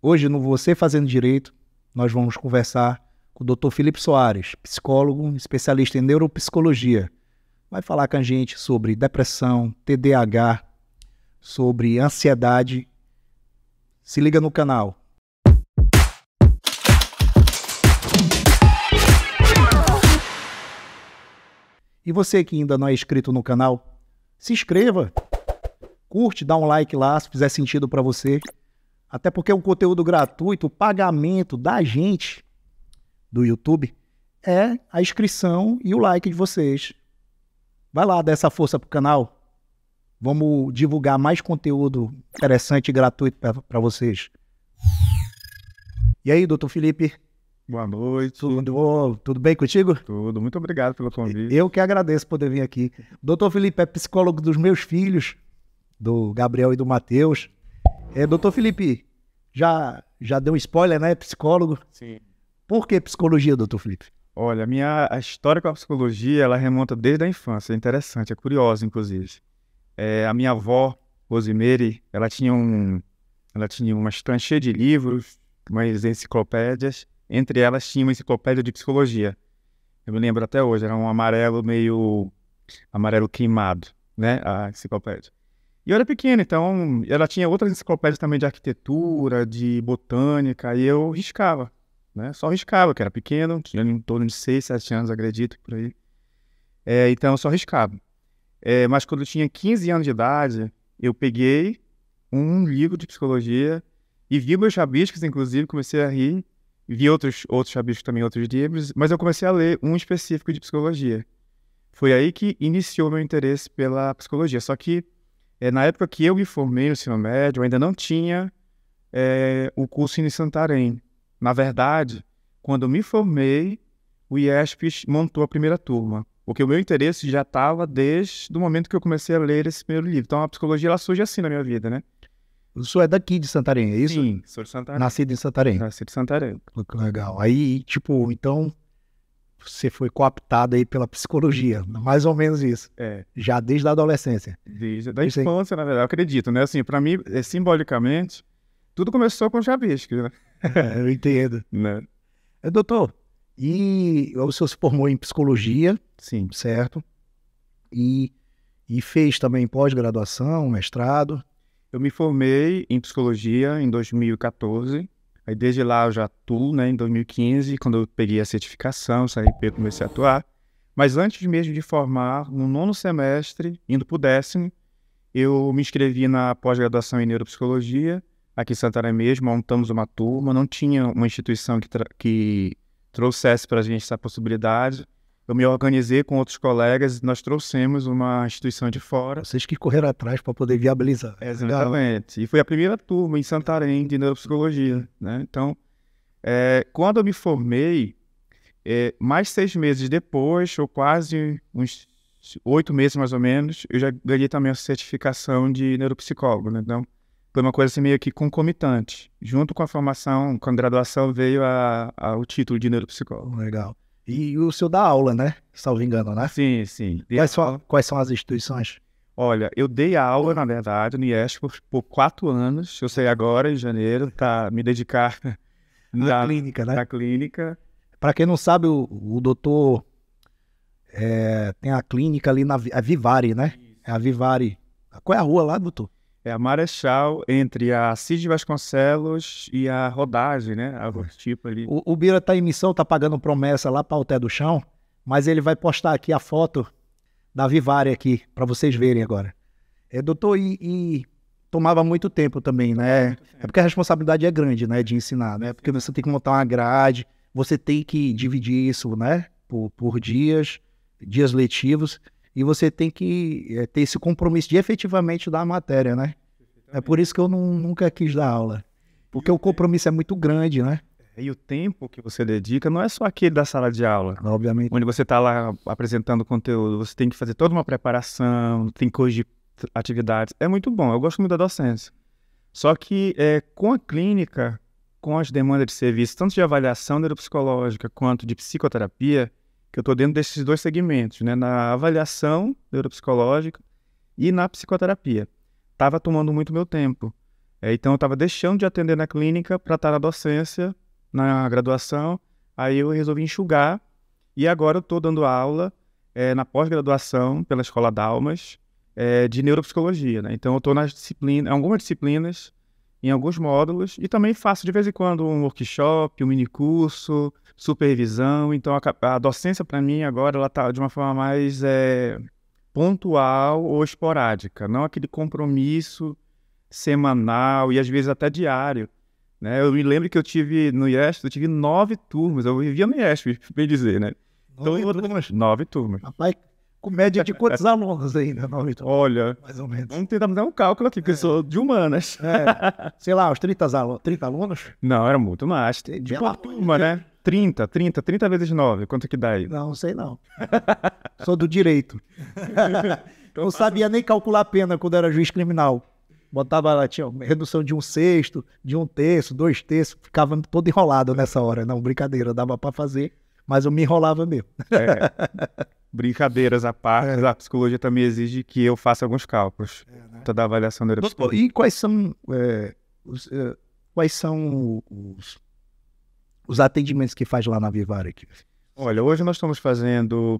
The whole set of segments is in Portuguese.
Hoje, no Você Fazendo Direito, nós vamos conversar com o Dr. Felipe Soares, psicólogo, especialista em neuropsicologia. Vai falar com a gente sobre depressão, TDAH, sobre ansiedade. Se liga no canal. E você que ainda não é inscrito no canal, se inscreva, curte, dá um like lá se fizer sentido para você. Até porque é um conteúdo gratuito, o pagamento da gente do YouTube é a inscrição e o like de vocês. Vai lá, dá essa força pro canal. Vamos divulgar mais conteúdo interessante e gratuito para vocês. E aí, doutor Felipe? Boa noite. Tudo bem contigo? Tudo. Muito obrigado pelo convite. Eu que agradeço poder vir aqui. Doutor Felipe é psicólogo dos meus filhos, do Gabriel e do Matheus. Doutor Felipe, já deu um spoiler, né? Psicólogo. Sim. Por que psicologia, doutor Felipe? Olha, a história com a psicologia, ela remonta desde a infância. É interessante, é curiosa, inclusive. A minha avó, Rosemary, ela tinha uma estante cheia de livros, umas enciclopédias. Entre elas tinha uma enciclopédia de psicologia. Eu me lembro até hoje, era um amarelo meio amarelo queimado, né? A enciclopédia. E eu era pequeno, então ela tinha outras enciclopédias também de arquitetura, de botânica, e eu riscava, né? Só riscava, que era pequeno, tinha em torno de 6, 7 anos, acredito, por aí. Então eu só riscava. Mas quando eu tinha 15 anos de idade, eu peguei um livro de psicologia e vi meus rabiscos, inclusive, comecei a rir. Vi outros rabiscos também, outros livros, mas eu comecei a ler um específico de psicologia. Foi aí que iniciou meu interesse pela psicologia. Só que na época que eu me formei no ensino médio, eu ainda não tinha o curso em Santarém. Na verdade, quando eu me formei, o IESP montou a primeira turma, porque o meu interesse já estava desde o momento que eu comecei a ler esse primeiro livro. Então a psicologia ela surge assim na minha vida, né? O senhor é daqui de Santarém, é isso? Sim, sou de Santarém. Nascido em Santarém. Nasci de Santarém. Legal. Aí, então, você foi cooptado aí pela psicologia, mais ou menos isso. Já desde a adolescência. Desde a infância, na verdade, eu acredito, né? Assim, para mim, simbolicamente, tudo começou com os rabiscos, né? Eu entendo. Né? Doutor, e o senhor se formou em psicologia, sim, certo? E fez também pós-graduação, mestrado. Eu me formei em psicologia em 2014, aí desde lá eu já atuo, né, em 2015, quando eu peguei a certificação, saí e comecei a atuar. Mas antes mesmo de formar, no 9º semestre, indo para o 10º, eu me inscrevi na pós-graduação em neuropsicologia, aqui em Santarém mesmo, montamos uma turma, não tinha uma instituição que trouxesse para a gente essa possibilidade. Eu me organizei com outros colegas e nós trouxemos uma instituição de fora. Vocês que correram atrás para poder viabilizar. Exatamente. E foi a primeira turma em Santarém de neuropsicologia, né? Então, quando eu me formei, mais 6 meses depois, ou quase uns 8 meses mais ou menos, eu já ganhei também a certificação de neuropsicólogo, né? Então, foi uma coisa assim meio que concomitante. Junto com a formação, com a graduação, veio o título de neuropsicólogo. Legal. E o senhor dá aula, né? Salvo engano, né? Sim, sim. Quais são as instituições? Olha, eu dei aula, na verdade, no IESP por 4 anos. Eu sei agora, em janeiro, para me dedicar na clínica, né? Na clínica. Para quem não sabe, o doutor tem a clínica ali na Vivari, né? É a Vivari. Qual é a rua lá, doutor? É a Marechal, entre a Cid Vasconcelos e a Rodagem, né? Algo tipo ali. O Bira tá em missão, tá pagando promessa lá para o Té do Chão, mas ele vai postar aqui a foto da Vivari aqui, para vocês verem agora. Doutor, e tomava muito tempo também, né? É porque a responsabilidade é grande, né? De ensinar, né? Porque você tem que montar uma grade, você tem que dividir isso, né? Por dias letivos. E você tem que ter esse compromisso de efetivamente dar a matéria, né? É por isso que eu nunca quis dar aula. Porque o compromisso é muito grande, né? E o tempo que você dedica não é só aquele da sala de aula. Obviamente. Onde você está lá apresentando conteúdo. Você tem que fazer toda uma preparação, tem que corrigir atividades. É muito bom, eu gosto muito da docência. Só que com a clínica, com as demandas de serviço, tanto de avaliação neuropsicológica quanto de psicoterapia, que eu estou dentro desses 2 segmentos, né? Na avaliação neuropsicológica e na psicoterapia. Estava tomando muito meu tempo. Então, eu estava deixando de atender na clínica para estar na docência, na graduação. Aí eu resolvi enxugar e agora eu estou dando aula na pós-graduação pela Escola Dalmas de neuropsicologia, né? Então, eu estou nas disciplinas, algumas disciplinas, em alguns módulos, e também faço de vez em quando um workshop, um minicurso, supervisão. Então, a docência para mim agora ela está de uma forma mais pontual ou esporádica, não aquele compromisso semanal e às vezes até diário, né? Eu me lembro que eu tive no IESP, eu tive 9 turmas, eu vivia no IESP, bem dizer, né? 9 turmas. Rapaz, com média de quantos alunos ainda? 9 turmas. Olha, mais ou menos. Vamos tentar dar um cálculo aqui, porque eu sou de humanas. Sei lá, uns 30 alunos? Não, era muito mais. De uma turma, né? 30 vezes 9, quanto que dá aí? Não sei não. Sou do direito. Não sabia nem calcular a pena quando era juiz criminal. Botava lá, tinha redução de 1/6, de 1/3, 2/3, ficava todo enrolado nessa hora. Não, brincadeira, dava para fazer, mas eu me enrolava mesmo. Brincadeiras à parte, a psicologia também exige que eu faça alguns cálculos da avaliação da neuropsicologia. E quais são os atendimentos que faz lá na Vivare aqui? Olha, hoje nós estamos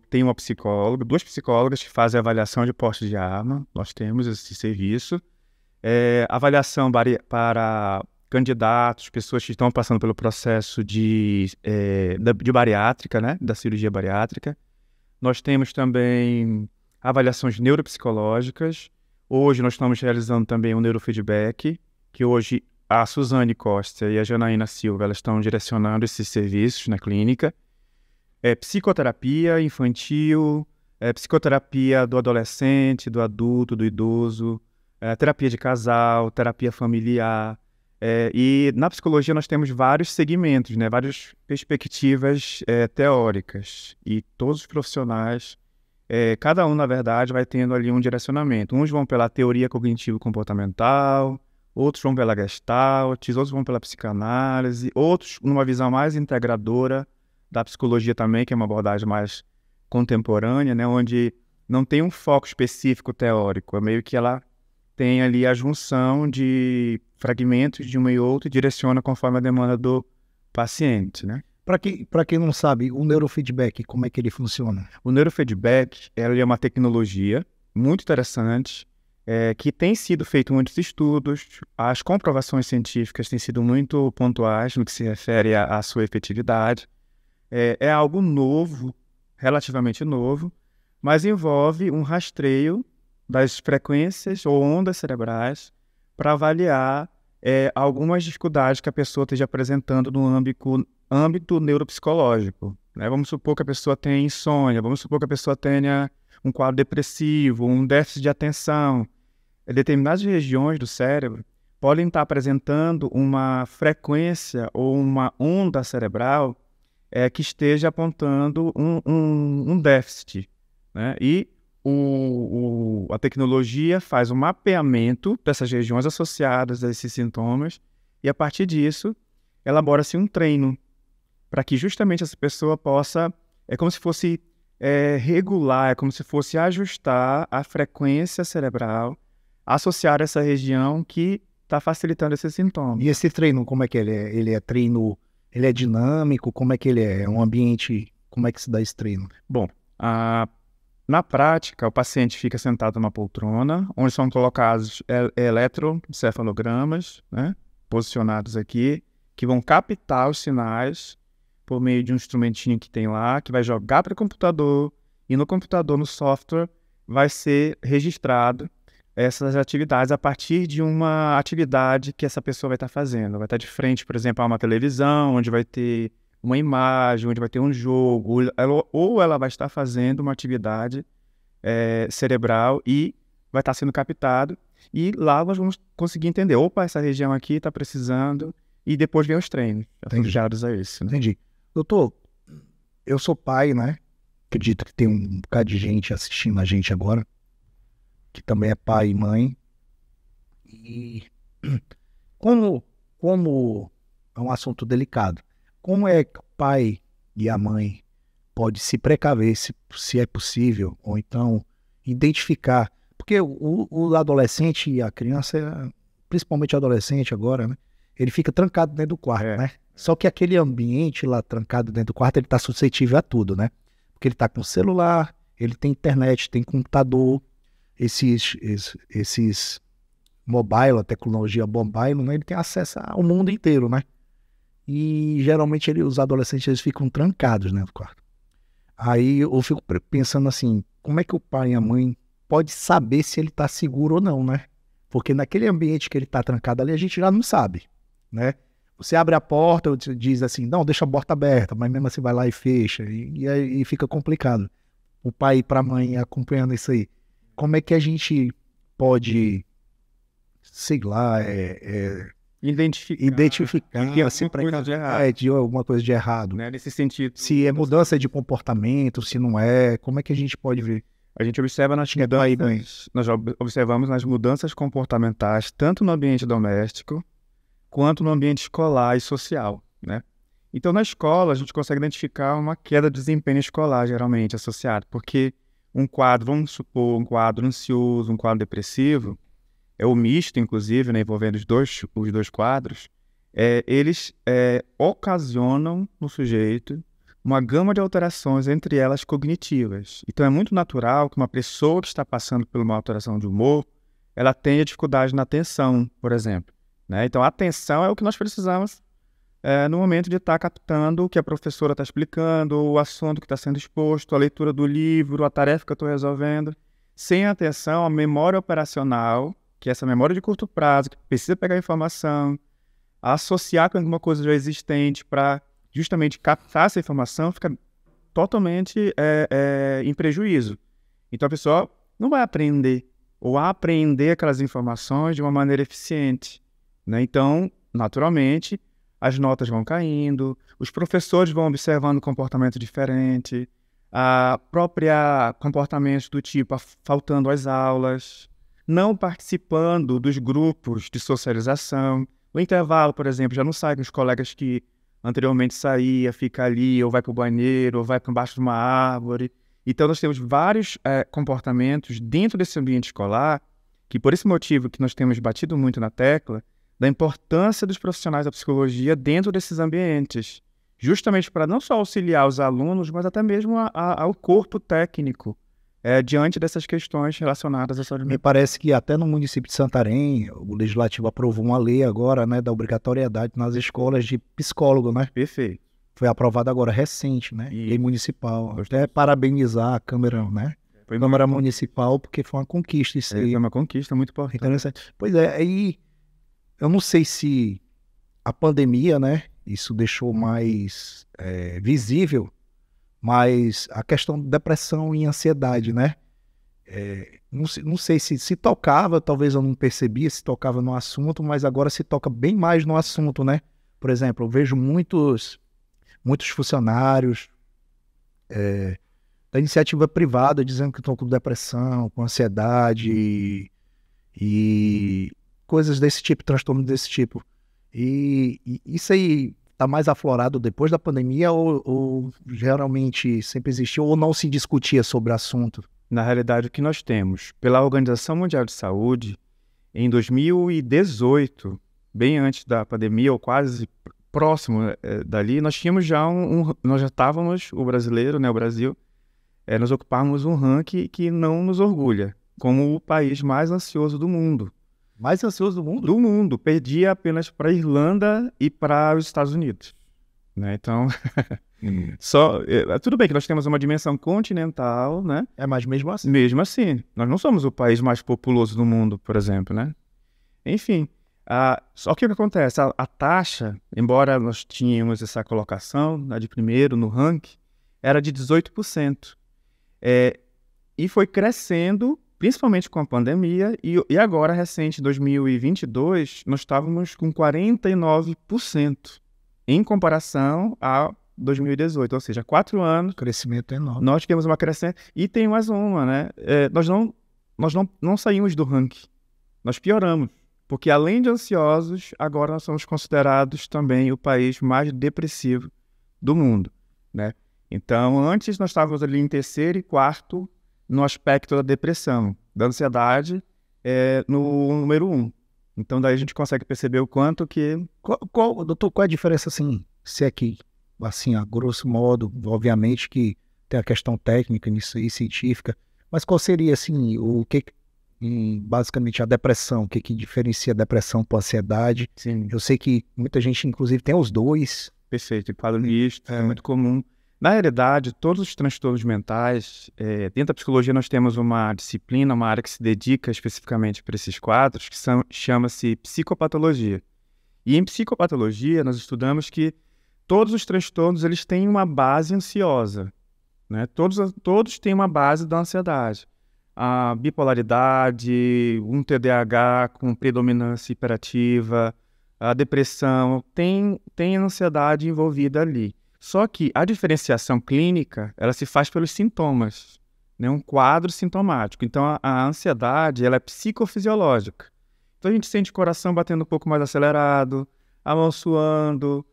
tem uma psicóloga, 2 psicólogas que fazem avaliação de porte de arma, nós temos esse serviço. Avaliação para candidatos, pessoas que estão passando pelo processo de bariátrica, né, da cirurgia bariátrica. Nós temos também avaliações neuropsicológicas. Hoje nós estamos realizando também um neurofeedback, que hoje a Suzane Costa e a Janaína Silva elas estão direcionando esses serviços na clínica. Psicoterapia infantil, psicoterapia do adolescente, do adulto, do idoso, terapia de casal, terapia familiar. E na psicologia nós temos vários segmentos, né, várias perspectivas teóricas. E todos os profissionais, cada um, na verdade, vai tendo ali um direcionamento. Uns vão pela teoria cognitivo-comportamental, outros vão pela Gestalt, outros vão pela psicanálise, outros numa visão mais integradora da psicologia também, que é uma abordagem mais contemporânea, né, onde não tem um foco específico teórico, é meio que ela tem ali a junção de fragmentos de uma e outra e direciona conforme a demanda do paciente, né? Para quem não sabe, o neurofeedback, como é que ele funciona? O neurofeedback é uma tecnologia muito interessante, que tem sido feito muitos estudos, as comprovações científicas têm sido muito pontuais no que se refere à sua efetividade. É algo novo, relativamente novo, mas envolve um rastreio das frequências ou ondas cerebrais para avaliar algumas dificuldades que a pessoa esteja apresentando no âmbito neuropsicológico, né? Vamos supor que a pessoa tenha insônia, vamos supor que a pessoa tenha um quadro depressivo, um déficit de atenção. Determinadas regiões do cérebro podem estar apresentando uma frequência ou uma onda cerebral que esteja apontando um déficit, né? E a tecnologia faz um mapeamento dessas regiões associadas a esses sintomas e, a partir disso, elabora-se um treino para que justamente essa pessoa possa, como se fosse regular, é como se fosse ajustar a frequência cerebral associada a essa região que está facilitando esses sintomas. E esse treino, como é que ele é? Ele é treino, ele é dinâmico? Como é que ele é? É um ambiente, como é que se dá esse treino? Bom, na prática, o paciente fica sentado numa poltrona, onde são colocados eletroencefalogramas, né, posicionados aqui, que vão captar os sinais por meio de um instrumentinho que tem lá, que vai jogar para o computador, e no computador, no software, vai ser registrado essas atividades a partir de uma atividade que essa pessoa vai estar fazendo. Vai estar de frente, por exemplo, a uma televisão, onde vai ter uma imagem, onde vai ter um jogo, ou ela vai estar fazendo uma atividade cerebral e vai estar sendo captado, e lá nós vamos conseguir entender, opa, essa região aqui está precisando, e depois vem os treinos associados a isso. Né? Entendi. Doutor, eu sou pai, né? Acredito que tem um bocado de gente assistindo a gente agora, que também é pai e mãe, e como é um assunto delicado, como é que o pai e a mãe pode se precaver, se é possível, ou então identificar, porque o adolescente e a criança principalmente adolescente agora, né? Ele fica trancado dentro do quarto, né? Só que aquele ambiente lá trancado dentro do quarto, ele tá suscetível a tudo, né? Porque ele tá com celular, ele tem internet, tem computador, esses mobile, a tecnologia mobile, né? Ele tem acesso ao mundo inteiro, né? E geralmente os adolescentes eles ficam trancados, né, no quarto. Aí eu fico pensando assim, como é que o pai e a mãe pode saber se ele tá seguro ou não, né? Porque naquele ambiente que ele tá trancado ali, a gente já não sabe, né? Você abre a porta, diz assim, não, deixa a porta aberta, mas mesmo assim vai lá e fecha, e aí fica complicado. O pai e a mãe acompanhando isso aí. Como é que a gente pode, sei lá, identificar assim, de alguma coisa de errado, né? Nesse sentido. Se é mudança de comportamento, se não é, como é que a gente pode ver? A gente observa nós observamos nas mudanças comportamentais, tanto no ambiente doméstico, quanto no ambiente escolar e social, né? Então, na escola, a gente consegue identificar uma queda de desempenho escolar, geralmente, associado, porque um quadro, vamos supor, um quadro ansioso, um quadro depressivo, o misto, inclusive, né, envolvendo os dois quadros, eles ocasionam no sujeito uma gama de alterações, entre elas cognitivas. Então, é muito natural que uma pessoa que está passando por uma alteração de humor, ela tenha dificuldade na atenção, por exemplo, né? Então, a atenção é o que nós precisamos no momento de estar captando o que a professora está explicando, o assunto que está sendo exposto, a leitura do livro, a tarefa que eu estou resolvendo. Sem atenção, a memória operacional, que é essa memória de curto prazo, que precisa pegar informação, associar com alguma coisa já existente para justamente captar essa informação, fica totalmente em prejuízo. Então a pessoa não vai aprender ou apreender aquelas informações de uma maneira eficiente, né? Então, naturalmente, as notas vão caindo, os professores vão observando comportamento diferente, a própria comportamento do tipo faltando às aulas, não participando dos grupos de socialização. No intervalo, por exemplo, já não sai com os colegas que anteriormente saía, fica ali, ou vai para o banheiro, ou vai para embaixo de uma árvore. Então, nós temos vários comportamentos dentro desse ambiente escolar, que por esse motivo que nós temos batido muito na tecla, da importância dos profissionais da psicologia dentro desses ambientes, justamente para não só auxiliar os alunos, mas até mesmo ao corpo técnico, diante dessas questões relacionadas à saúde mental. Me parece que até no município de Santarém, o Legislativo aprovou uma lei agora, né, da obrigatoriedade nas escolas de psicólogo, né? Perfeito. Foi aprovada agora recente, né? Lei municipal. Até parabenizar a Câmara, né? Câmara Municipal, porque foi uma conquista isso aí. Foi uma conquista muito importante. Interessante. Pois é, aí eu não sei se a pandemia, né? Isso deixou mais visível, mas a questão de depressão e ansiedade, né? Não sei se tocava, talvez eu não percebia se tocava no assunto, mas agora se toca bem mais no assunto, né? Por exemplo, eu vejo muitos funcionários da iniciativa privada dizendo que estão com depressão, com ansiedade e coisas desse tipo, transtorno desse tipo. E isso aí está mais aflorado depois da pandemia ou geralmente sempre existiu ou não se discutia sobre o assunto? Na realidade, o que nós temos, pela Organização Mundial de Saúde, em 2018, bem antes da pandemia, ou quase próximo dali, nós tínhamos já nós já estávamos, o brasileiro, né, o Brasil, nós ocupávamos um ranking que não nos orgulha, como o país mais ansioso do mundo. Mais ansioso do mundo? Do mundo. Perdia apenas para a Irlanda e para os Estados Unidos, né? Então, tudo bem que nós temos uma dimensão continental, né? Mas mesmo assim. Mesmo assim, nós não somos o país mais populoso do mundo, por exemplo, né? Enfim, só que o que acontece? A taxa, embora nós tínhamos essa colocação, né, de primeiro no ranking, era de 18%. E foi crescendo, principalmente com a pandemia, e agora, recente, em 2022, nós estávamos com 49%, em comparação a 2018, ou seja, 4 anos. Crescimento enorme. Nós tivemos uma crescente, e tem mais uma, né? Nós não saímos do ranking, nós pioramos, porque além de ansiosos, agora nós somos considerados também o país mais depressivo do mundo, né? Então, antes nós estávamos ali em terceiro e quarto no aspecto da depressão, da ansiedade no número 1. Então, daí a gente consegue perceber o quanto que... Doutor, qual é a diferença, assim, se é que, assim, a grosso modo, obviamente que tem a questão técnica nisso e científica, mas qual seria, assim, basicamente a depressão, o que diferencia a depressão para a ansiedade? Sim, Eu sei que muita gente, inclusive, tem os dois. perfeito. E quadro misto, é muito comum. Na realidade, todos os transtornos mentais, dentro da psicologia nós temos uma disciplina, uma área que se dedica especificamente para esses quadros, que chama-se psicopatologia. E em psicopatologia nós estudamos que todos os transtornos eles têm uma base ansiosa, né? Todos têm uma base da ansiedade. A bipolaridade, um TDAH com predominância hiperativa, a depressão, tem ansiedade envolvida ali. Só que a diferenciação clínica, ela se faz pelos sintomas, né? Um quadro sintomático. Então, a ansiedade, ela é psicofisiológica. Então, a gente sente o coração batendo um pouco mais acelerado, a mão suando,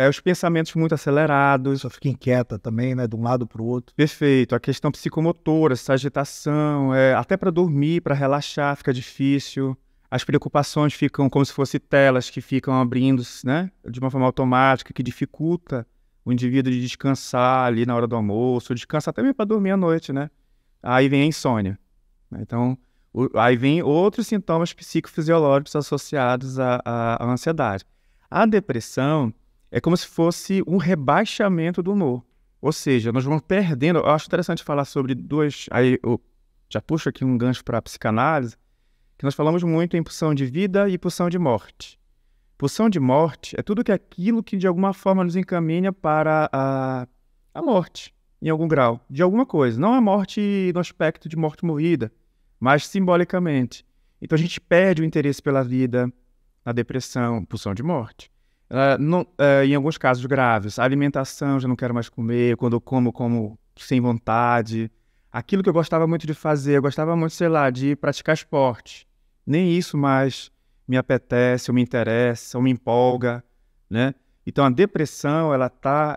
os pensamentos muito acelerados. Só fica inquieta também, né, de um lado para o outro. Perfeito. A questão psicomotora, essa agitação, até para dormir, para relaxar, fica difícil. As preocupações ficam como se fossem telas que ficam abrindo, né, de uma forma automática, que dificulta o indivíduo de descansar ali na hora do almoço, descansar também para dormir à noite, né? Aí vem a insônia, né? Então, aí vem outros sintomas psicofisiológicos associados à ansiedade. A depressão é como se fosse um rebaixamento do humor. Ou seja, nós vamos perdendo... Eu acho interessante falar sobre duas... Aí eu já puxo aqui um gancho para a psicanálise, que nós falamos muito em pulsão de vida e pulsão de morte. Pulsão de morte é tudo aquilo que de alguma forma nos encaminha para a morte, em algum grau, de alguma coisa. Não a morte no aspecto de morte morrida, mas simbolicamente. Então a gente perde o interesse pela vida, na depressão, pulsão de morte. Em alguns casos graves, a alimentação, já não quero mais comer, quando eu como sem vontade. Aquilo que eu gostava muito de fazer, eu gostava muito, sei lá, de praticar esporte. Nem isso mais me apetece, ou me interessa, ou me empolga, né? Então a depressão,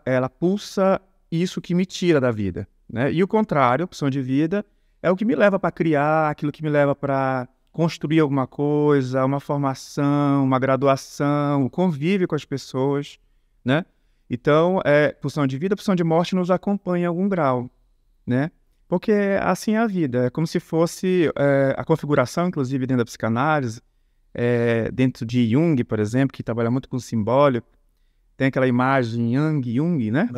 ela pulsa isso que me tira da vida, né? E o contrário, a opção de vida, é o que me leva para criar, aquilo que me leva para construir alguma coisa, uma formação, uma graduação, o convívio com as pessoas, né? Então, pulsão de vida, pulsão de morte nos acompanha em algum grau, né? Porque assim é a vida, é como se fosse a configuração, inclusive dentro da psicanálise, dentro de Jung, por exemplo, que trabalha muito com simbólico, tem aquela imagem Jung, né?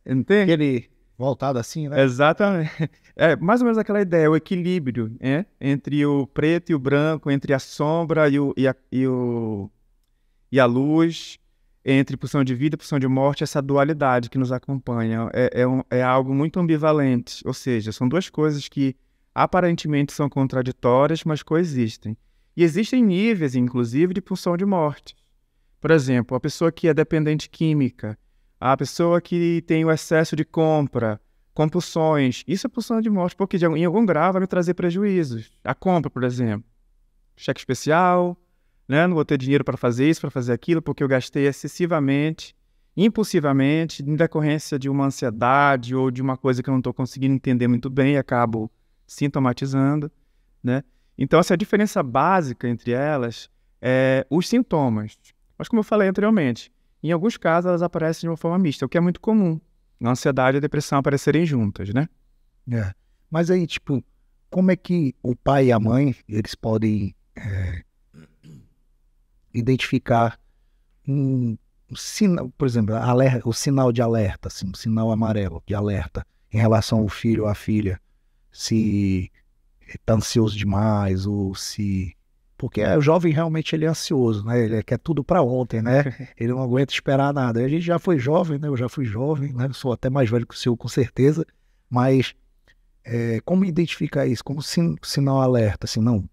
Entende? Aquele voltado assim, né? Exatamente. É mais ou menos aquela ideia, o equilíbrio, entre o preto e o branco, entre a sombra e a luz, entre pulsão de vida e pulsão de morte, essa dualidade que nos acompanha. É algo muito ambivalente, ou seja, são duas coisas que aparentemente são contraditórias, mas coexistem. E existem níveis, inclusive, de pulsão de morte. Por exemplo, a pessoa que é dependente química, a pessoa que tem o excesso de compra, compulsões, isso é pulsão de morte, porque em algum grau vai me trazer prejuízos. A compra, por exemplo, cheque especial, né? Não vou ter dinheiro para fazer isso, para fazer aquilo, porque eu gastei excessivamente, impulsivamente, em decorrência de uma ansiedade ou de uma coisa que eu não estou conseguindo entender muito bem e acabo sintomatizando, né? Então, essa diferença básica entre elas é os sintomas. Mas, como eu falei anteriormente, em alguns casos elas aparecem de uma forma mista, o que é muito comum. A ansiedade e a depressão aparecerem juntas, né? Mas aí, tipo, como é que o pai e a mãe, eles podem identificar um sinal, por exemplo, o sinal de alerta, assim, um sinal amarelo de alerta em relação ao filho ou à filha, se está ansioso demais ou se... Porque o jovem realmente ele é ansioso, né? Ele quer tudo para ontem, né? Ele não aguenta esperar nada. A gente já foi jovem, né? Eu já fui jovem, né? Eu sou até mais velho que o senhor, com certeza. Mas como identificar isso? Como sinal alerta? Assim, não,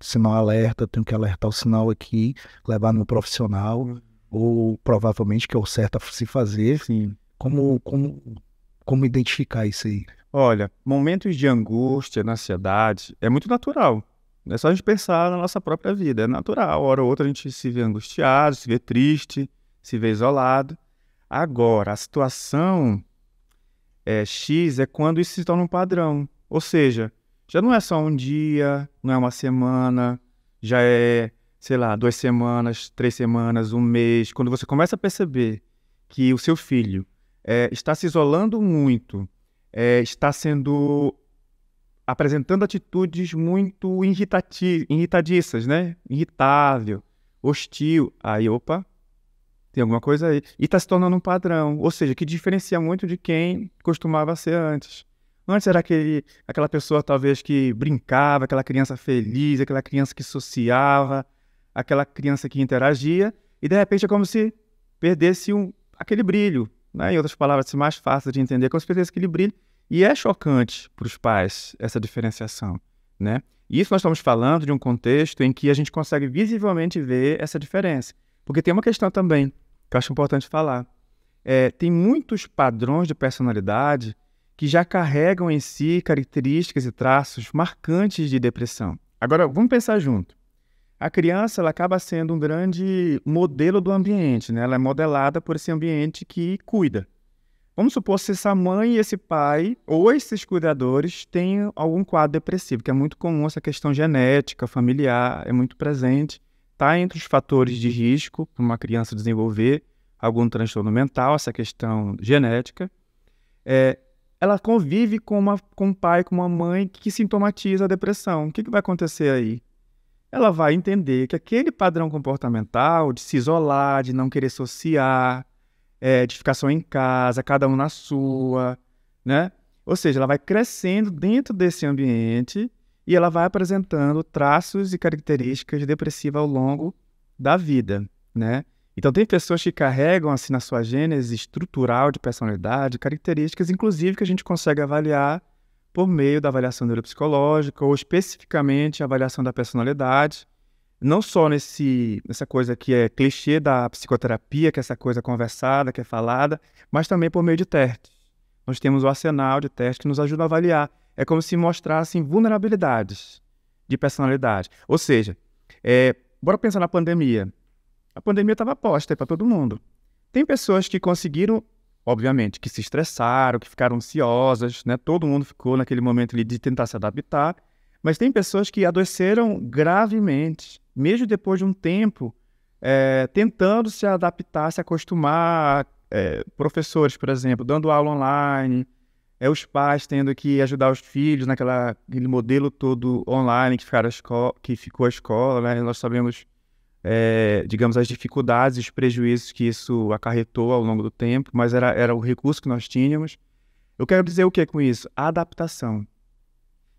sinal alerta, tenho que alertar o sinal aqui, levar no profissional, ou provavelmente que é o certo a se fazer. Sim. Como identificar isso aí? Olha, momentos de angústia, na ansiedade, é muito natural. É só a gente pensar na nossa própria vida. É natural. Hora ou outra a gente se vê angustiado, se vê triste, se vê isolado. Agora, a situação X é quando isso se torna um padrão. Ou seja, já não é só um dia, não é uma semana, já é sei lá, 2 semanas, 3 semanas, 1 mês, quando você começa a perceber que o seu filho está se isolando muito, está apresentando atitudes muito irritadiças, né? Irritável, hostil, aí, opa, tem alguma coisa aí. E está se tornando um padrão, ou seja, que diferencia muito de quem costumava ser antes. Antes era aquela pessoa talvez que brincava, aquela criança feliz, aquela criança que sociava, aquela criança que interagia, e de repente é como se perdesse aquele brilho, né? Em outras palavras, assim, mais fácil de entender, como se perdesse aquele brilho. E é chocante para os pais essa diferenciação, né? E isso nós estamos falando de um contexto em que a gente consegue visivelmente ver essa diferença. Porque tem uma questão também que eu acho importante falar. Tem muitos padrões de personalidade que já carregam em si características e traços marcantes de depressão. Agora, vamos pensar junto. A criança ela acaba sendo um grande modelo do ambiente, né? Ela é modelada por esse ambiente que cuida. Vamos supor se essa mãe e esse pai, ou esses cuidadores, têm algum quadro depressivo, que é muito comum, essa questão genética, familiar, é muito presente. Está entre os fatores de risco para uma criança desenvolver algum transtorno mental, essa questão genética. Ela convive com um pai, com uma mãe que sintomatiza a depressão. O que vai acontecer aí? Ela vai entender que aquele padrão comportamental de se isolar, de não querer associar, de ficar só em casa, cada um na sua, né? Ou seja, ela vai crescendo dentro desse ambiente e ela vai apresentando traços e características depressivas ao longo da vida, né? Então, tem pessoas que carregam, assim, na sua gênese estrutural de personalidade, características, inclusive, que a gente consegue avaliar por meio da avaliação neuropsicológica ou, especificamente, a avaliação da personalidade, não só nessa coisa que é clichê da psicoterapia, que é essa coisa conversada, que é falada, mas também por meio de testes. Nós temos o arsenal de testes que nos ajuda a avaliar. É como se mostrassem vulnerabilidades de personalidade. Ou seja, bora pensar na pandemia. A pandemia estava posta para todo mundo. Tem pessoas que conseguiram, obviamente, que se estressaram, que ficaram ansiosas, né? Todo mundo ficou naquele momento ali de tentar se adaptar, mas tem pessoas que adoeceram gravemente, mesmo depois de um tempo, tentando se adaptar, se acostumar, professores, por exemplo, dando aula online, os pais tendo que ajudar os filhos naquele modelo todo online que ficou a escola, né? Nós sabemos digamos, as dificuldades e os prejuízos que isso acarretou ao longo do tempo, mas era o recurso que nós tínhamos. Eu quero dizer o que com isso? A adaptação.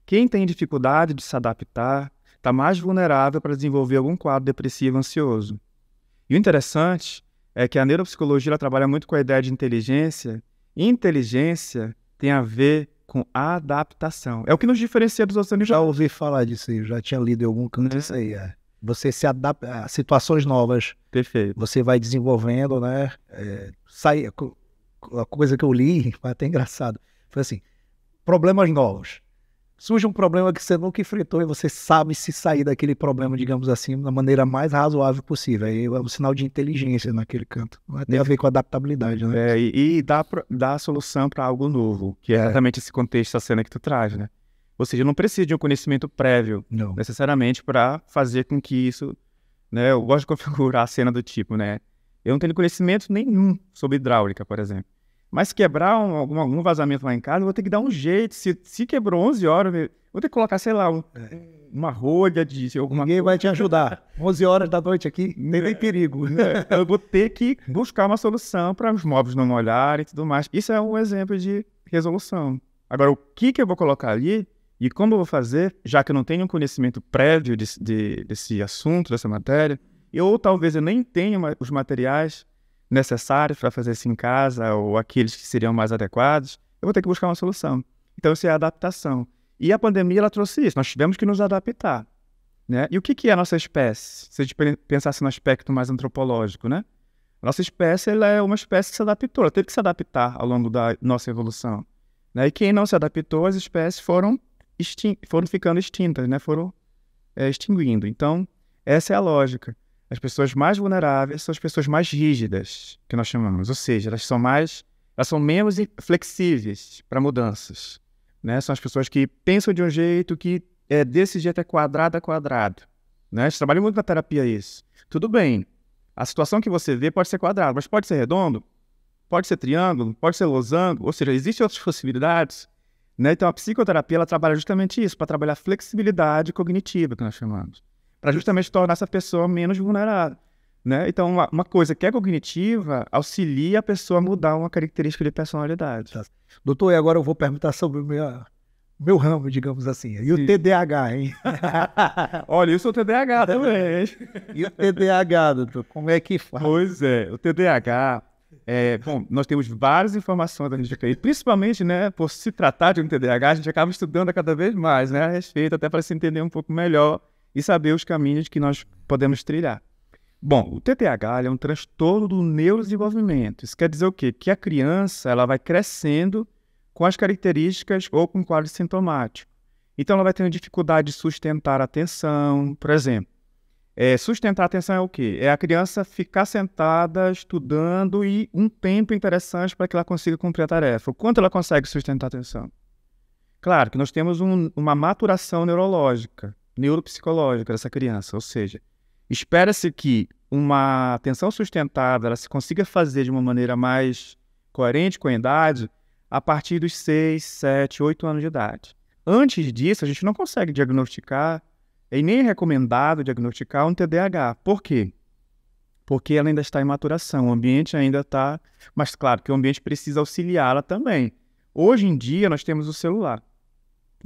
Quem tem dificuldade de se adaptar está mais vulnerável para desenvolver algum quadro depressivo ansioso. E o interessante é que a neuropsicologia ela trabalha muito com a ideia de inteligência, e inteligência tem a ver com adaptação. É o que nos diferencia dos outros. Já ouvi falar disso aí, eu já tinha lido em algum canto isso aí, Você se adapta a situações novas. Perfeito. Você vai desenvolvendo, né? A coisa que eu li, foi até engraçado, foi assim, problemas novos. Surge um problema que você nunca enfrentou e você sabe se sair daquele problema, digamos assim, da maneira mais razoável possível. Aí é um sinal de inteligência naquele canto. Tem a ver com adaptabilidade, né? E dá a solução para algo novo, que é exatamente esse contexto, essa cena que tu traz, né? Ou seja, não precisa de um conhecimento prévio, necessariamente, para fazer com que isso, né? Eu gosto de configurar a cena do tipo, né? Eu não tenho conhecimento nenhum sobre hidráulica, por exemplo. Mas se quebrar algum vazamento lá em casa, eu vou ter que dar um jeito. Se quebrou 11 horas, eu vou ter que colocar, sei lá, uma rolha de alguma Ninguém vai te ajudar. 11 horas da noite aqui, nem tem perigo. Eu vou ter que buscar uma solução para os móveis não molharem e tudo mais. Isso é um exemplo de resolução. Agora, o que eu vou colocar ali e como eu vou fazer, já que eu não tenho um conhecimento prévio desse assunto, dessa matéria, ou talvez eu nem tenha os materiais necessários para fazer isso em casa, ou aqueles que seriam mais adequados, eu vou ter que buscar uma solução. Então, isso é a adaptação. E a pandemia, ela trouxe isso. Nós tivemos que nos adaptar, né? E o que é a nossa espécie? Se a gente pensasse no aspecto mais antropológico, né? A nossa espécie, ela é uma espécie que se adaptou. Ela teve que se adaptar ao longo da nossa evolução, né? E quem não se adaptou, as espécies foram ficando extintas, né? Foram extinguindo. Então, essa é a lógica. As pessoas mais vulneráveis são as pessoas mais rígidas, que nós chamamos. Ou seja, elas são menos flexíveis para mudanças, né? São as pessoas que pensam de um jeito que desse jeito é quadrado a quadrado, né? A gente trabalha muito na terapia isso. Tudo bem, a situação que você vê pode ser quadrado, mas pode ser redondo, pode ser triângulo, pode ser losango, ou seja, existem outras possibilidades, né? Então a psicoterapia ela trabalha justamente isso, para trabalhar a flexibilidade cognitiva, que nós chamamos, para justamente tornar essa pessoa menos vulnerável, né? Então uma coisa que é cognitiva auxilia a pessoa a mudar uma característica de personalidade. Tá. Doutor, e agora eu vou perguntar sobre o meu ramo, digamos assim. E o TDAH, hein? Olha, eu sou TDAH também. E o TDAH, doutor, como é que faz? Pois é, o TDAH, bom, nós temos várias informações a respeito, principalmente, né, por se tratar de um TDAH, a gente acaba estudando cada vez mais, né, a respeito, até para se entender um pouco melhor e saber os caminhos que nós podemos trilhar. Bom, o TDAH é um transtorno do neurodesenvolvimento. Isso quer dizer o quê? Que a criança ela vai crescendo com as características ou com quadro sintomático. Então, ela vai tendo dificuldade de sustentar a atenção, por exemplo. Sustentar a atenção é o quê? É a criança ficar sentada, estudando e um tempo interessante para que ela consiga cumprir a tarefa. O quanto ela consegue sustentar a atenção? Claro que nós temos uma maturação neurológica, neuropsicológica dessa criança, ou seja, espera-se que uma atenção sustentada ela se consiga fazer de uma maneira mais coerente com a idade a partir dos 6, 7, 8 anos de idade. Antes disso, a gente não consegue diagnosticar, e nem é recomendado diagnosticar um TDAH. Por quê? Porque ela ainda está em maturação, o ambiente ainda está... Mas claro que o ambiente precisa auxiliá-la também. Hoje em dia, nós temos o celular.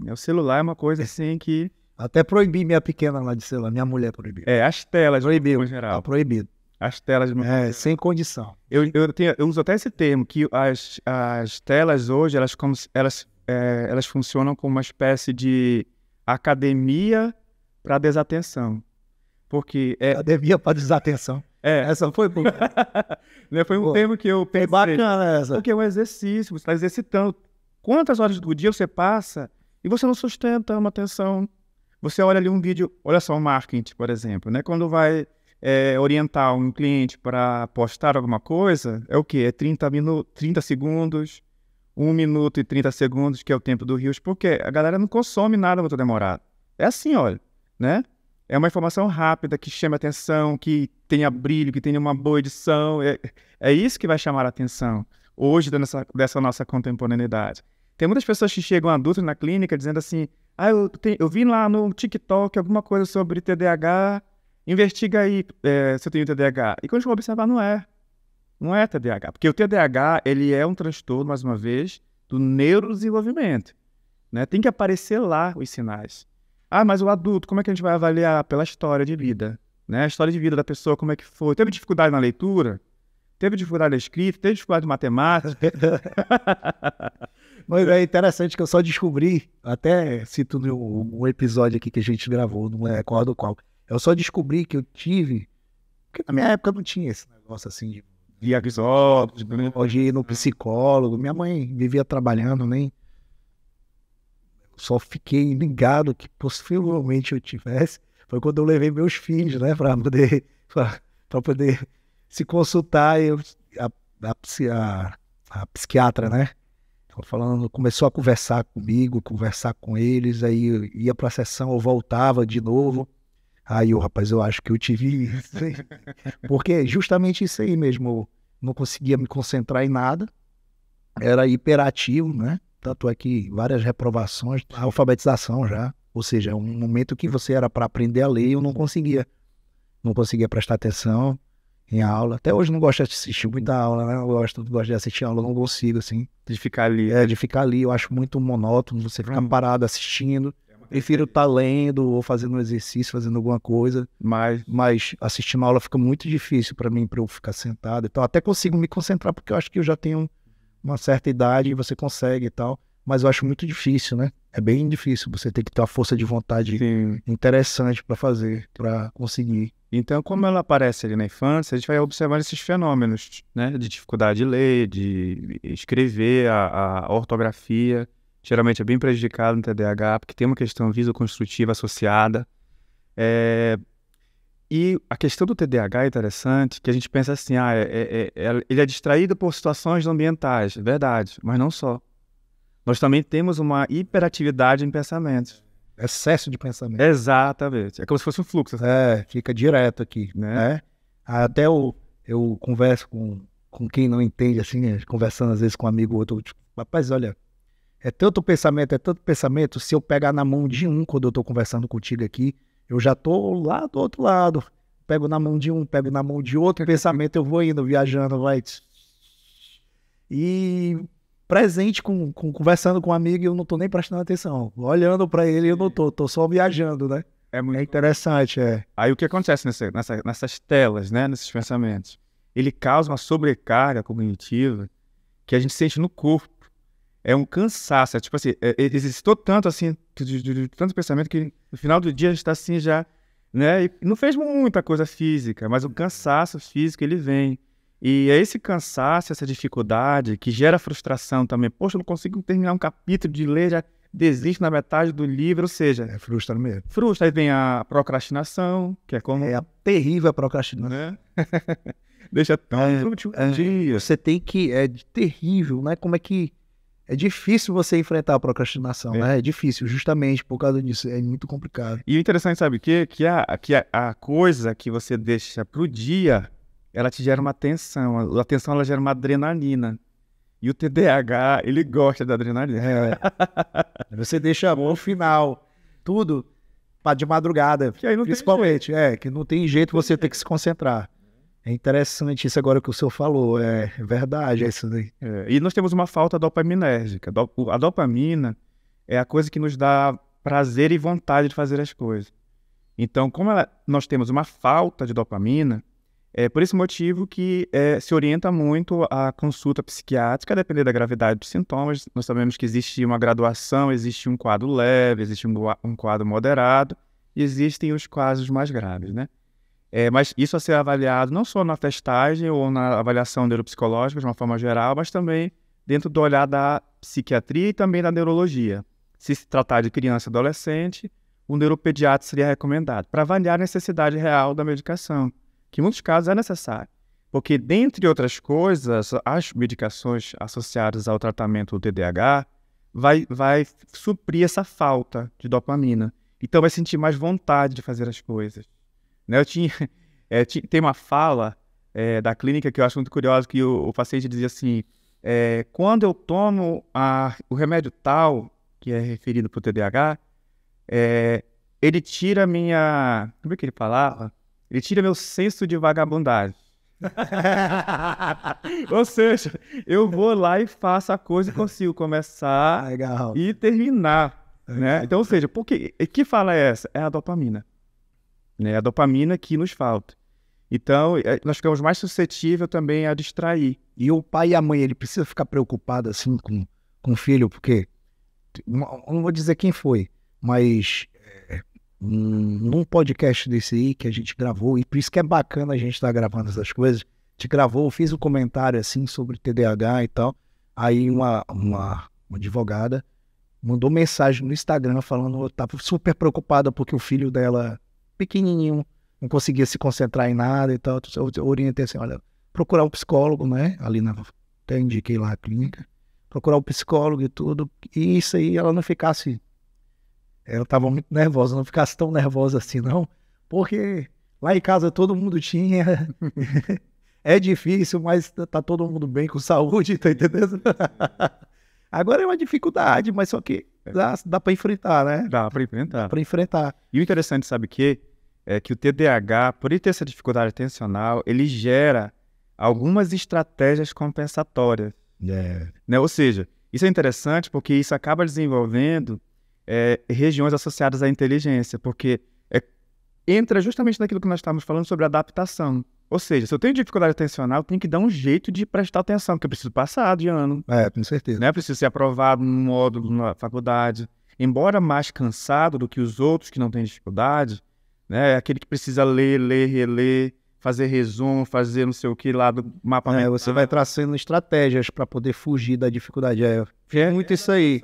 O celular é uma coisa assim que... Até proibi minha pequena lá de celular, minha mulher proibiu. As telas, Proibiu, em geral. tá proibido. As telas... Sem condição. Eu uso até esse termo, que as telas hoje, elas funcionam como uma espécie de academia para desatenção. Porque Academia para desatenção. Essa foi boa. Foi um termo que eu pensei. Bacana essa. Porque é um exercício, você está exercitando. Quantas horas do dia você passa e você não sustenta uma atenção? Você olha ali um vídeo, olha só o marketing, por exemplo, né? Quando vai orientar um cliente para postar alguma coisa, é o quê? É 30 segundos, 1 minuto e 30 segundos, que é o tempo do Reels, porque a galera não consome nada muito demorado. É assim, olha, né? É uma informação rápida, que chama atenção, que tenha brilho, que tenha uma boa edição. É isso que vai chamar a atenção hoje dessa nossa contemporaneidade. Tem muitas pessoas que chegam adultas na clínica dizendo assim, eu vi lá no TikTok alguma coisa sobre TDAH, investiga aí se eu tenho TDAH. E quando a gente vai observar, não é TDAH. Porque o TDAH, ele é um transtorno, mais uma vez, do neurodesenvolvimento, né? Tem que aparecer lá os sinais. Mas o adulto, como é que a gente vai avaliar? Pela história de vida, né? A história de vida da pessoa, como é que foi? Teve dificuldade na leitura? Teve dificuldade na escrita? Teve dificuldade de matemática? Mas é interessante que eu só descobri, até cito um episódio aqui que a gente gravou, não é recordo qual. Eu só descobri que eu tive, porque na minha época não tinha esse negócio assim de de ir no psicólogo. Minha mãe vivia trabalhando, nem só fiquei ligado que possivelmente eu tivesse. Foi quando eu levei meus filhos, né, para poder se consultar. A psiquiatra, né, começou a conversar comigo, conversar com eles. Aí eu ia para a sessão, eu voltava de novo. Aí rapaz, eu acho que eu tive isso aí. Porque justamente isso aí mesmo, eu não conseguia me concentrar em nada, era hiperativo, né? Tanto é que várias reprovações, alfabetização já, ou seja, um momento que você era para aprender a ler, eu não conseguia prestar atenção em aula. Até hoje não gosto de assistir muita aula, né? Eu gosto de assistir aula, não consigo, assim. De ficar ali. De ficar ali, eu acho muito monótono, você ficar parado assistindo. Prefiro estar lendo ou fazendo um exercício, fazendo alguma coisa, mas assistindo a aula fica muito difícil para mim, para eu ficar sentado. Então até consigo me concentrar, porque eu acho que eu já tenho uma certa idade e você consegue e tal, mas eu acho muito difícil, né? É bem difícil, você tem que ter uma força de vontade interessante para fazer, para conseguir. Então, como ela aparece ali na infância, a gente vai observar esses fenômenos, né? De dificuldade de ler, de escrever, a ortografia. Geralmente é bem prejudicado no TDAH, porque tem uma questão visoconstrutiva associada. E a questão do TDAH é interessante, que a gente pensa assim, ele é distraído por situações ambientais, verdade, mas não só. Nós também temos uma hiperatividade em pensamentos. Excesso de pensamento. Exatamente. É como se fosse um fluxo, assim, Fica direto aqui, né? né? Até eu converso com quem não entende, assim, conversando às vezes com um amigo ou outro, tipo, rapaz, olha, é tanto pensamento, se eu pegar na mão de um quando eu tô conversando contigo aqui, eu já tô lá do outro lado. Pego na mão de um, pego na mão de outro, pensamento eu vou indo, viajando, vai. E presente conversando com um amigo e eu não tô nem prestando atenção. Olhando pra ele eu não tô só viajando, né? É muito É interessante, Aí o que acontece nessas telas, né, nesses pensamentos? Ele causa uma sobrecarga cognitiva que a gente sente no corpo. É um cansaço, é tipo assim, existiu tanto assim, de tanto pensamento que no final do dia a gente está assim já, né? E não fez muita coisa física, mas o cansaço físico ele vem. E é esse cansaço, essa dificuldade que gera frustração também. Poxa, eu não consigo terminar um capítulo de ler, já desisto na metade do livro, ou seja... frustra mesmo. Frustra, aí vem a procrastinação, que é como... É a terrível procrastinação. Né? Deixa tão último dia. Você tem que... É terrível, né? Como é que... É difícil você enfrentar a procrastinação, né? É difícil, justamente por causa disso. É muito complicado. E o interessante, sabe o quê? Que a coisa que você deixa pro dia, ela te gera uma tensão. A tensão, ela gera uma adrenalina. E o TDAH, ele gosta da adrenalina. Você deixa no final tudo de madrugada, que aí não principalmente. Que não tem jeito, você tem que se concentrar. É interessante isso agora que o senhor falou. É verdade, é isso daí. E nós temos uma falta dopaminérgica. A dopamina é a coisa que nos dá prazer e vontade de fazer as coisas. Então, como nós temos uma falta de dopamina, é por esse motivo que se orienta muito a consulta psiquiátrica, a depender da gravidade dos sintomas. Nós sabemos que existe uma graduação, existe um quadro leve, existe um quadro moderado, e existem os casos mais graves, né? Mas isso a ser avaliado não só na testagem ou na avaliação neuropsicológica de uma forma geral, mas também dentro do olhar da psiquiatria e também da neurologia. Se tratar de criança e adolescente, o neuropediatra seria recomendado para avaliar a necessidade real da medicação, que em muitos casos é necessário. Porque, dentre outras coisas, as medicações associadas ao tratamento do TDAH vai suprir essa falta de dopamina. Então vai sentir mais vontade de fazer as coisas. Né? Tem uma fala da clínica que eu acho muito curiosa, que o paciente dizia assim, quando eu tomo o remédio tal, que é referido para o TDAH, ele tira minha... Como é que ele falava? Ele tira meu senso de vagabundagem. Ou seja, eu vou lá e faço a coisa e consigo começar e terminar. Né? Então, ou seja, que fala é essa? É a dopamina. Né? A dopamina que nos falta. Então, nós ficamos mais suscetíveis também a distrair. E o pai e a mãe, ele precisa ficar preocupado assim com o filho, porque não vou dizer quem foi, mas num podcast desse aí que a gente gravou, e por isso que é bacana a gente estar gravando essas coisas, a gente gravou, fiz um comentário assim sobre TDAH e tal, aí uma advogada mandou mensagem no Instagram falando que estava super preocupada porque o filho dela, pequenininho, não conseguia se concentrar em nada e tal. Eu orientei assim, olha, procurar um psicólogo, né, até indiquei lá a clínica, procurar um psicólogo e tudo, e isso aí ela não ficasse... Ela estava muito nervosa, não ficasse tão nervosa assim, não. Porque lá em casa todo mundo tinha. É difícil, mas tá todo mundo bem com saúde, tá entendendo? Agora é uma dificuldade, mas só que dá para enfrentar, né? Dá para enfrentar. Dá para enfrentar. E o interessante, sabe o quê? É que o TDAH, por ele ter essa dificuldade atencional, ele gera algumas estratégias compensatórias. Né? Ou seja, isso é interessante porque isso acaba desenvolvendo regiões associadas à inteligência, porque entra justamente naquilo que nós estávamos falando sobre adaptação. Ou seja, se eu tenho dificuldade atencional, eu tenho que dar um jeito de prestar atenção, porque eu preciso passar de ano. Com certeza. Né? Eu preciso ser aprovado num módulo na faculdade. Embora mais cansado do que os outros que não têm dificuldade, né? É aquele que precisa ler, reler, fazer resumo, fazer não sei o que lá do mapa mental. Você vai traçando estratégias para poder fugir da dificuldade. É muito isso aí.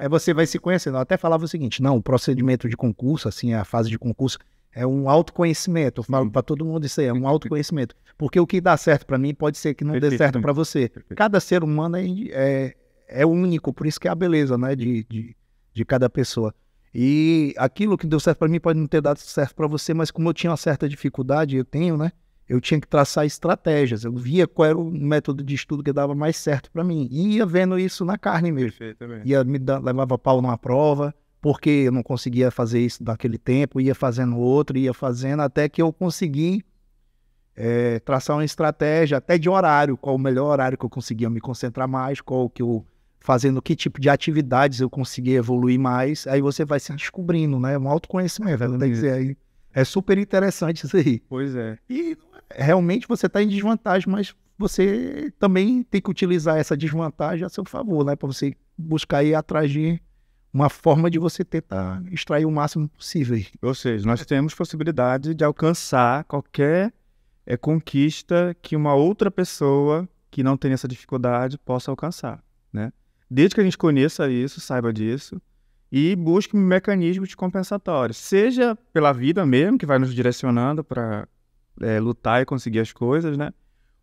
Você vai se conhecendo. Eu até falava o seguinte, não, o procedimento de concurso, assim, a fase de concurso, é um autoconhecimento. Eu falo para todo mundo isso aí, é um autoconhecimento. Porque o que dá certo para mim pode ser que não dê certo para você. Cada ser humano é único, por isso que é a beleza, né, de cada pessoa. E aquilo que deu certo para mim pode não ter dado certo para você, mas como eu tinha uma certa dificuldade, eu tenho, né? Eu tinha que traçar estratégias. Eu via qual era o método de estudo que dava mais certo para mim. E ia vendo isso na carne mesmo. Levava pau numa prova, porque eu não conseguia fazer isso naquele tempo, ia fazendo outro, ia fazendo, até que eu consegui traçar uma estratégia, até de horário, qual o melhor horário que eu conseguia me concentrar mais, fazendo que tipo de atividades eu conseguia evoluir mais, aí você vai se descobrindo, né? Um autoconhecimento, né? Quer dizer, aí é super interessante isso aí. Pois é. E realmente você está em desvantagem, mas você também tem que utilizar essa desvantagem a seu favor, né? Para você buscar ir atrás de uma forma de você tentar extrair o máximo possível. Ou seja, nós temos possibilidade de alcançar qualquer conquista que uma outra pessoa que não tem essa dificuldade possa alcançar, né? Desde que a gente conheça isso, saiba disso, e busque mecanismos compensatórios, seja pela vida mesmo, que vai nos direcionando para lutar e conseguir as coisas, né?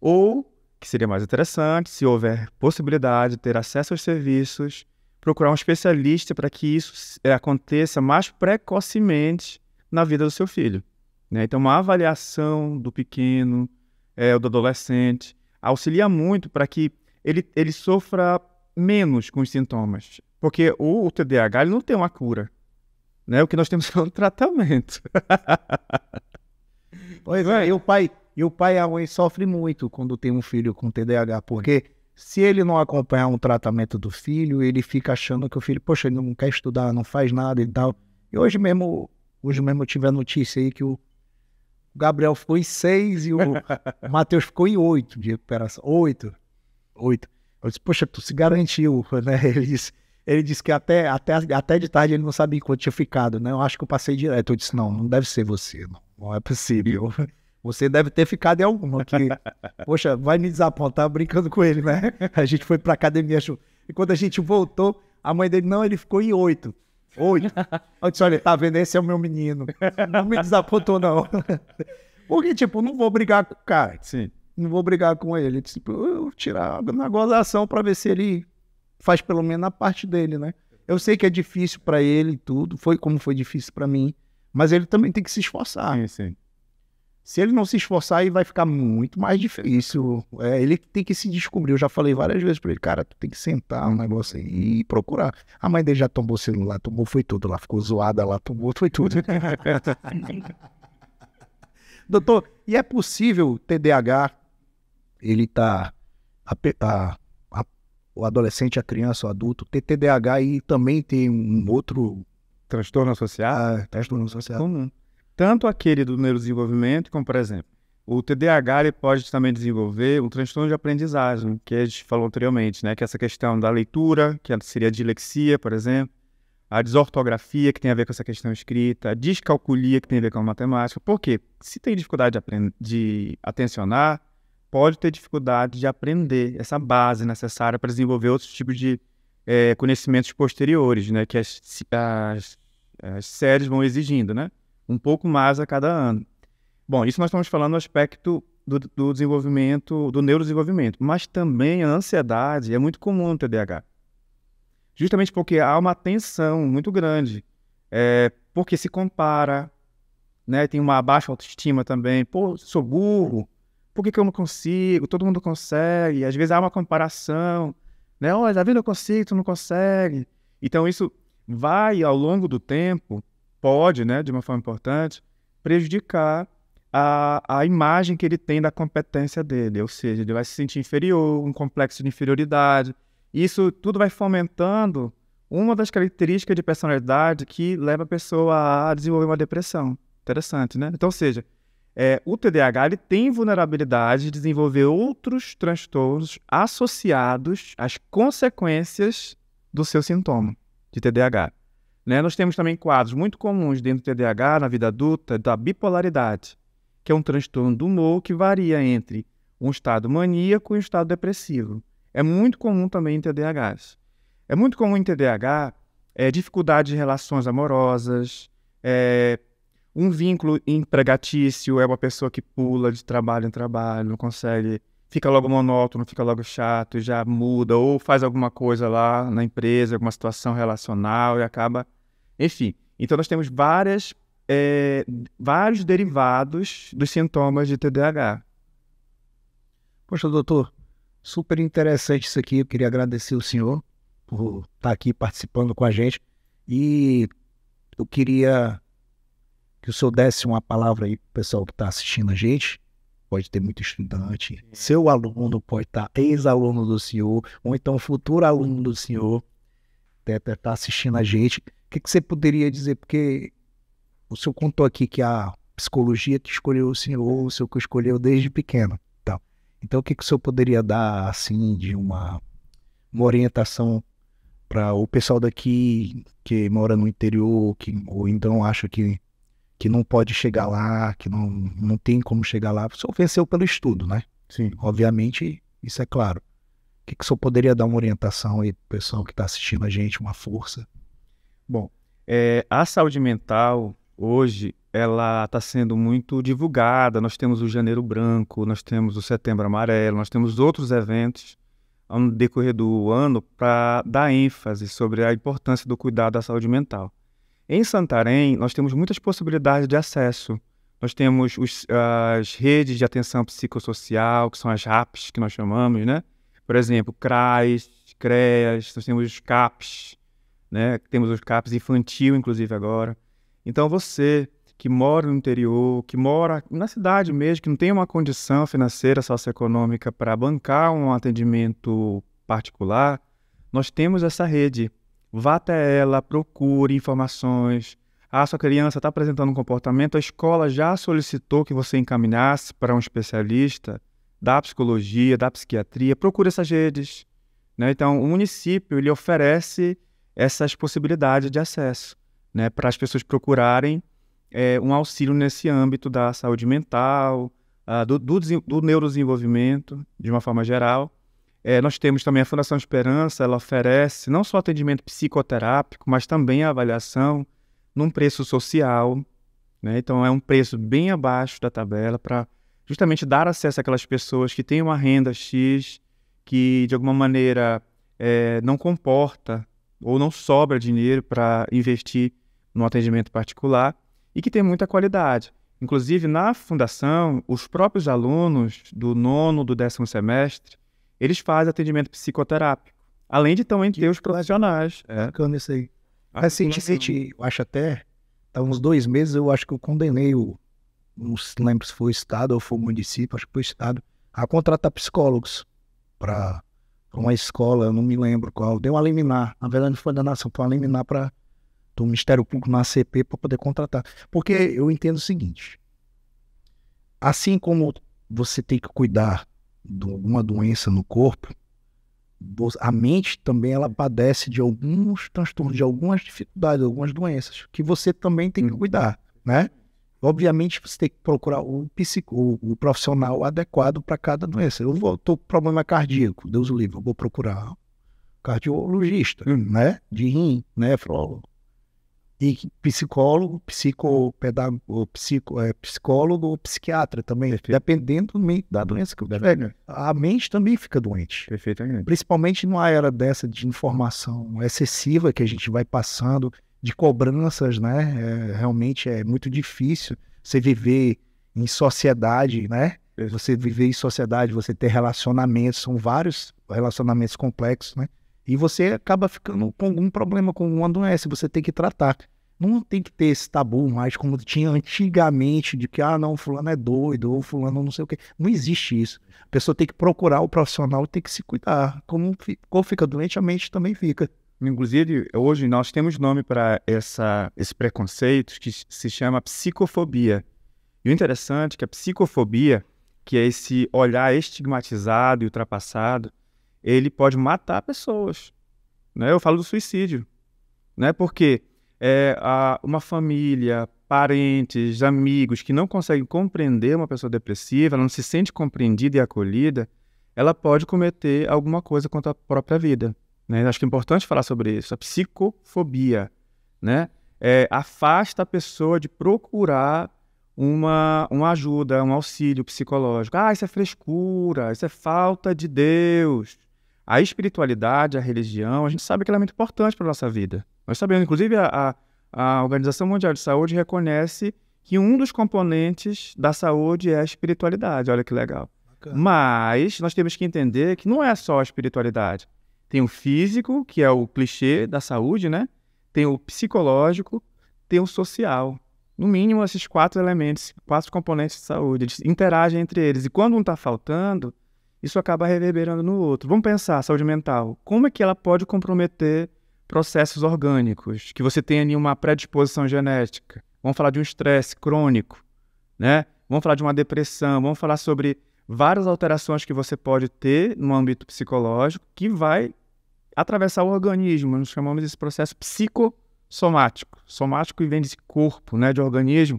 Ou, que seria mais interessante, se houver possibilidade de ter acesso aos serviços, procurar um especialista para que isso aconteça mais precocemente na vida do seu filho, né? Então, uma avaliação do pequeno, do adolescente, auxilia muito para que ele sofra menos com os sintomas. Porque o TDAH ele não tem uma cura, né? O que nós temos é um tratamento. Pois é, e o pai e a mãe sofrem muito quando tem um filho com TDAH, porque se ele não acompanhar um tratamento do filho, ele fica achando que o filho, poxa, ele não quer estudar, não faz nada e tal. E hoje mesmo eu tive a notícia aí que o Gabriel ficou em 6 e o Matheus ficou em 8 de recuperação. 8. Eu disse, poxa, tu se garantiu, né? Ele disse que até de tarde ele não sabia quanto tinha ficado, né? Eu acho que eu passei direto. Eu disse, não deve ser você, não é possível. Você deve ter ficado em alguma, que, poxa, vai me desapontar brincando com ele, né? A gente foi pra academia, e quando a gente voltou, a mãe dele, não, ele ficou em 8. Eu disse, olha, tá vendo, esse é o meu menino. Não me desapontou, não. Porque, tipo, não vou brigar com o cara. Sim. Não vou brigar com ele. Tipo, eu vou tirar na gozação pra ver se ele faz pelo menos a parte dele, né? Eu sei que é difícil pra ele e tudo, foi como foi difícil pra mim, mas ele também tem que se esforçar. Sim. Se ele não se esforçar, aí vai ficar muito mais difícil. Ele tem que se descobrir. Eu já falei várias vezes pra ele, cara, tu tem que sentar um negócio aí e procurar. A mãe dele já tomou o celular, foi tudo lá, ficou zoada lá, foi tudo. Doutor, e é possível TDAH, ele o adolescente, a criança, o adulto, ter TDAH e também ter um outro transtorno associado? Transtorno associado. Comum. Tanto aquele do neurodesenvolvimento, como, por exemplo, o TDAH ele pode também desenvolver um transtorno de aprendizagem, que a gente falou anteriormente, né? Que é essa questão da leitura, que seria a dislexia, por exemplo, a desortografia, que tem a ver com essa questão escrita, a descalculia, que tem a ver com a matemática. Por quê? Se tem dificuldade de atencionar, pode ter dificuldade de aprender essa base necessária para desenvolver outros tipos de conhecimentos posteriores, né? Que as séries vão exigindo, né? Um pouco mais a cada ano. Bom, isso nós estamos falando no aspecto do desenvolvimento, do neurodesenvolvimento, mas também a ansiedade é muito comum no TDAH. Justamente porque há uma tensão muito grande, porque se compara, né? Tem uma baixa autoestima também. Pô, sou burro, por que eu não consigo? Todo mundo consegue. Às vezes há uma comparação, né? Olha, tá vendo, eu consigo, tu não consegue. Então isso vai, ao longo do tempo, pode, né, de uma forma importante, prejudicar a imagem que ele tem da competência dele, ou seja, ele vai se sentir inferior, um complexo de inferioridade. Isso tudo vai fomentando uma das características de personalidade que leva a pessoa a desenvolver uma depressão. Interessante, né? Então, ou seja, o TDAH ele tem vulnerabilidade de desenvolver outros transtornos associados às consequências do seu sintoma de TDAH. Né? Nós temos também quadros muito comuns dentro do TDAH, na vida adulta, da bipolaridade, que é um transtorno do humor que varia entre um estado maníaco e um estado depressivo. É muito comum também em TDAHs. É muito comum em TDAH dificuldade de relações amorosas, um vínculo empregatício, é uma pessoa que pula de trabalho em trabalho, não consegue, fica logo monótono, fica logo chato, já muda, ou faz alguma coisa lá na empresa, alguma situação relacional e acaba Enfim, então nós temos vários derivados dos sintomas de TDAH. Poxa, doutor, super interessante isso aqui. Eu queria agradecer o senhor por estar aqui participando com a gente. E eu queria que o senhor desse uma palavra aí para o pessoal que está assistindo a gente. Pode ter muito estudante, seu aluno pode estar ex-aluno do senhor, ou então futuro aluno do senhor, está assistindo a gente. O que você poderia dizer? Porque o senhor contou aqui que a psicologia que escolheu o senhor que escolheu desde pequeno. Então, o que o senhor poderia dar, assim, de uma orientação para o pessoal daqui que mora no interior, ou então acha que não pode chegar lá, que não tem como chegar lá? O senhor venceu pelo estudo, né? Sim. Obviamente, isso é claro. O que o senhor poderia dar uma orientação aí para o pessoal que está assistindo a gente, uma força? Bom, a saúde mental, hoje, ela está sendo muito divulgada. Nós temos o Janeiro Branco, nós temos o Setembro Amarelo, nós temos outros eventos no decorrer do ano para dar ênfase sobre a importância do cuidado da saúde mental. Em Santarém, nós temos muitas possibilidades de acesso. Nós temos as redes de atenção psicossocial, que são as RAPs, que nós chamamos, né? Por exemplo, CRAS, CREAS, nós temos os CAPs, né? Temos os CAPs infantil, inclusive, agora. Então, você que mora no interior, que mora na cidade mesmo, que não tem uma condição financeira, socioeconômica para bancar um atendimento particular, nós temos essa rede. Vá até ela, procure informações. Sua criança está apresentando um comportamento, a escola já solicitou que você encaminhasse para um especialista da psicologia, da psiquiatria. Procure essas redes, né? Então, o município ele oferece essas possibilidades de acesso, né, para as pessoas procurarem um auxílio nesse âmbito da saúde mental, do neurodesenvolvimento, de uma forma geral. Nós temos também a Fundação Esperança, ela oferece não só atendimento psicoterápico, mas também a avaliação num preço social, né? Então é um preço bem abaixo da tabela para justamente dar acesso àquelas pessoas que têm uma renda X, que de alguma maneira não comporta ou não sobra dinheiro para investir no atendimento particular e que tem muita qualidade. Inclusive, na fundação, os próprios alunos do 9º, do 10º semestre, eles fazem atendimento psicoterápico, além de também ter os profissionais. Bacana isso aí. Recentemente, eu acho até, há uns 2 meses, eu acho que eu condenei não lembro se foi o Estado ou foi o município, acho que foi o Estado, a contratar psicólogos para uma escola, eu não me lembro qual, deu uma liminar, na verdade não foi da nação, foi uma liminar do Ministério Público na ACP para poder contratar. Porque eu entendo o seguinte, assim como você tem que cuidar de uma doença no corpo, a mente também ela padece de alguns transtornos, de algumas dificuldades, algumas doenças, que você também tem que cuidar, né? Obviamente você tem que procurar o profissional adequado para cada doença. Eu estou com problema cardíaco, Deus o livre, eu vou procurar cardiologista, né? De rim, nefrólogo. E psicólogo, psicólogo ou psiquiatra também, dependendo da doença que eu tiver. A mente também fica doente. Perfeitamente. Principalmente numa era dessa de informação excessiva que a gente vai passando, de cobranças, né? Realmente é muito difícil você viver em sociedade, né? Você viver em sociedade, você ter relacionamentos, são vários relacionamentos complexos, né? E você acaba ficando com algum problema, com uma doença, você tem que tratar. Não tem que ter esse tabu mais como tinha antigamente, de que, não, fulano é doido, ou fulano não sei o quê. Não existe isso. A pessoa tem que procurar o profissional e tem que se cuidar. Como fica doente, a mente também fica. Inclusive, hoje nós temos nome para esse preconceito que se chama psicofobia. E o interessante é que a psicofobia, que é esse olhar estigmatizado e ultrapassado, ele pode matar pessoas, né? Eu falo do suicídio, né? Porque uma família, parentes, amigos que não conseguem compreender uma pessoa depressiva, ela não se sente compreendida e acolhida, ela pode cometer alguma coisa contra a própria vida, né? Acho que é importante falar sobre isso. A psicofobia, né? Afasta a pessoa de procurar uma ajuda, um auxílio psicológico. Isso é frescura, isso é falta de Deus. A espiritualidade, a religião, a gente sabe que ela é muito importante para a nossa vida. Nós sabemos, inclusive, a Organização Mundial de Saúde reconhece que um dos componentes da saúde é a espiritualidade. Olha que legal. Bacana. Mas nós temos que entender que não é só a espiritualidade. Tem o físico, que é o clichê da saúde, né? Tem o psicológico, tem o social. No mínimo, esses 4 elementos, 4 componentes de saúde, eles interagem entre eles. E quando um está faltando, isso acaba reverberando no outro. Vamos pensar, saúde mental. Como é que ela pode comprometer processos orgânicos? Que você tem ali uma predisposição genética. Vamos falar de um estresse crônico, né? Vamos falar de uma depressão. Vamos falar sobre várias alterações que você pode ter no âmbito psicológico que vai atravessar o organismo. Nós chamamos desse processo psicossomático. Somático vem desse corpo, né, de organismo.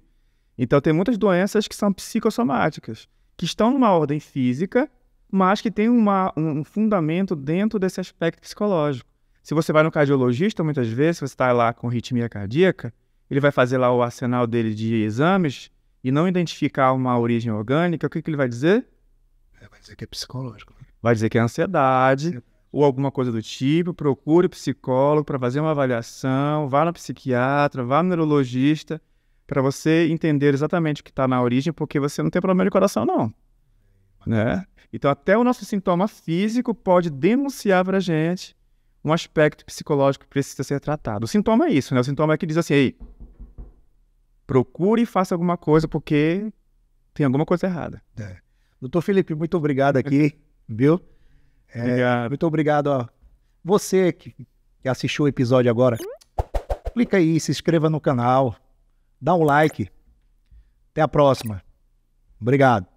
Então, tem muitas doenças que são psicossomáticas, que estão numa ordem física, mas que tem um fundamento dentro desse aspecto psicológico. Se você vai no cardiologista, muitas vezes, se você está lá com arritmia cardíaca, ele vai fazer lá o arsenal dele de exames e não identificar uma origem orgânica, o que ele vai dizer? Vai dizer que é psicológico. Vai dizer que é ansiedade ou alguma coisa do tipo. Procure o psicólogo para fazer uma avaliação, vá no psiquiatra, vá no neurologista, para você entender exatamente o que está na origem, porque você não tem problema de coração, não. Né? Então, até o nosso sintoma físico pode denunciar para a gente um aspecto psicológico que precisa ser tratado. O sintoma é isso, né? O sintoma é que diz assim, ei, procure e faça alguma coisa porque tem alguma coisa errada. Doutor Felipe, muito obrigado aqui, viu? Muito obrigado a você que assistiu o episódio agora. Clica aí, se inscreva no canal, dá um like. Até a próxima. Obrigado.